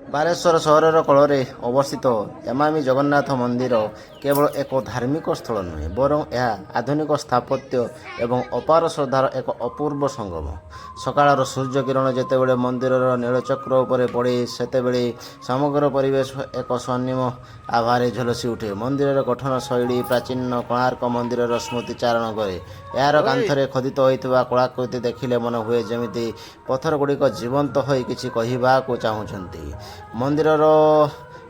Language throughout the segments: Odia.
ବାଲେଶ୍ୱର ସହରର କୋଳରେ ଅବସ୍ଥିତ ଏମାମି ଜଗନ୍ନାଥ ମନ୍ଦିର କେବଳ ଏକ ଧାର୍ମିକ ସ୍ଥଳ ନୁହେଁ, ବରଂ ଏହା ଆଧୁନିକ ସ୍ଥାପତ୍ୟ ଏବଂ ଅପାର ଶ୍ରଦ୍ଧାର ଏକ ଅପୂର୍ବ ସଙ୍ଗମ। ସକାଳର ସୂର୍ଯ୍ୟ କିରଣ ଯେତେବେଳେ ମନ୍ଦିରର ନୀଳଚକ୍ର ଉପରେ ପଡ଼େ, ସେତେବେଳେ ସମଗ୍ର ପରିବେଶ ଏକ ସ୍ୱର୍ଣ୍ଣିମ ଆଭାରେ ଝଲସି ଉଠେ। ମନ୍ଦିରର ଗଠନ ଶୈଳୀ ପ୍ରାଚୀନ କୋଣାର୍କ ମନ୍ଦିରର ସ୍ମୃତି ଚାରଣ କରେ। ଏହାର କାନ୍ଥରେ ଖୋଦିତ ହୋଇଥିବା କଳାକୃତି ଦେଖିଲେ ମନେ ହୁଏ ଯେମିତି ପଥରଗୁଡ଼ିକ ଜୀବନ୍ତ ହୋଇ କିଛି କହିବାକୁ ଚାହୁଁଛନ୍ତି। ମନ୍ଦିରର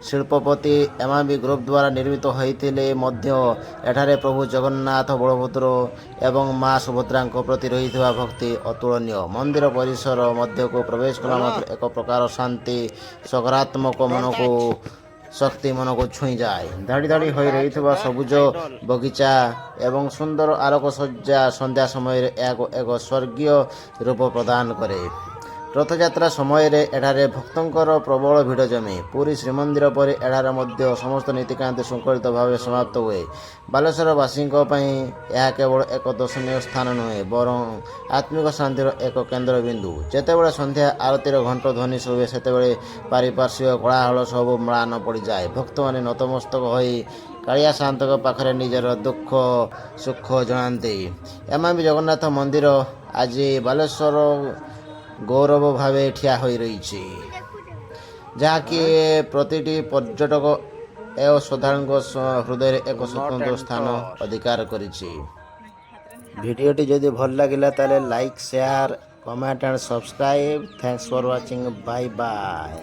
ଶିଳ୍ପପତି ଏମାମି ଗ୍ରୁପ ଦ୍ୱାରା ନିର୍ମିତ ହୋଇଥିଲେ ମଧ୍ୟ ଏଠାରେ ପ୍ରଭୁ ଜଗନ୍ନାଥ, ବଳଭଦ୍ର ଏବଂ ମା ସୁଭଦ୍ରାଙ୍କ ପ୍ରତି ରହିଥିବା ଭକ୍ତି ଅତୁଳନୀୟ। ମନ୍ଦିର ପରିସର ମଧ୍ୟକୁ ପ୍ରବେଶ କଲା ମାତ୍ରେ ଏକ ପ୍ରକାର ଶାନ୍ତି, ସକାରାତ୍ମକ ଶକ୍ତି ମନକୁ ଛୁଇଁଯାଏ। ଧାଡ଼ି ଧାଡ଼ି ହୋଇ ରହିଥିବା ସବୁଜ ବଗିଚା ଏବଂ ସୁନ୍ଦର ଆଲୋକସଜ୍ଜା ସନ୍ଧ୍ୟା ସମୟରେ ଏହାକୁ ଏକ ସ୍ୱର୍ଗୀୟ ରୂପ ପ୍ରଦାନ କରେ। ରଥଯାତ୍ରା ସମୟରେ ଏଠାରେ ଭକ୍ତଙ୍କର ପ୍ରବଳ ଭିଡ଼ ଜମେ। ପୁରୀ ଶ୍ରୀମନ୍ଦିର ପରି ଏଠାରେ ମଧ୍ୟ ସମସ୍ତ ନୀତିକାନ୍ତି ଶୃଙ୍ଖଳିତ ଭାବେ ସମାପ୍ତ ହୁଏ। ବାଲେଶ୍ୱରବାସୀଙ୍କ ପାଇଁ ଏହା କେବଳ ଏକ ଦର୍ଶନୀୟ ସ୍ଥାନ ନୁହେଁ, ବରଂ ଆତ୍ମିକ ଶାନ୍ତିର ଏକ କେନ୍ଦ୍ରବିନ୍ଦୁ। ଯେତେବେଳେ ସନ୍ଧ୍ୟା ଆଳତୀର ଘଣ୍ଟ ଧ୍ୱନି ଶୁଭେ, ସେତେବେଳେ ପାରିପାର୍ଶ୍ୱିକ କୋଳାହଳ ସବୁ ମ୍ଳାନ ପଡ଼ିଯାଏ। ଭକ୍ତମାନେ ନତମସ୍ତକ ହୋଇ କାଳିଆ ସାଆନ୍ତଙ୍କ ପାଖରେ ନିଜର ଦୁଃଖ ସୁଖ ଜଣାନ୍ତି। ଏମାମି ଜଗନ୍ନାଥ ମନ୍ଦିର ଆଜି ବାଲେଶ୍ୱର ଗୌରବ ଭାବେ ଠିଆ ହୋଇ ରହିଛି, ଯାହାକି ପ୍ରତିଟି ପର୍ଯ୍ୟଟକ ଓ ଶ୍ରଦ୍ଧାଳୁଙ୍କ ହୃଦୟରେ ଏକ ସ୍ୱତନ୍ତ୍ର ସ୍ଥାନ ଅଧିକାର କରିଛି। ଭିଡ଼ିଓଟି ଯଦି ଭଲ ଲାଗିଲା ତାହେଲେ like, share, comment and subscribe. Thanks for watching. Bye bye.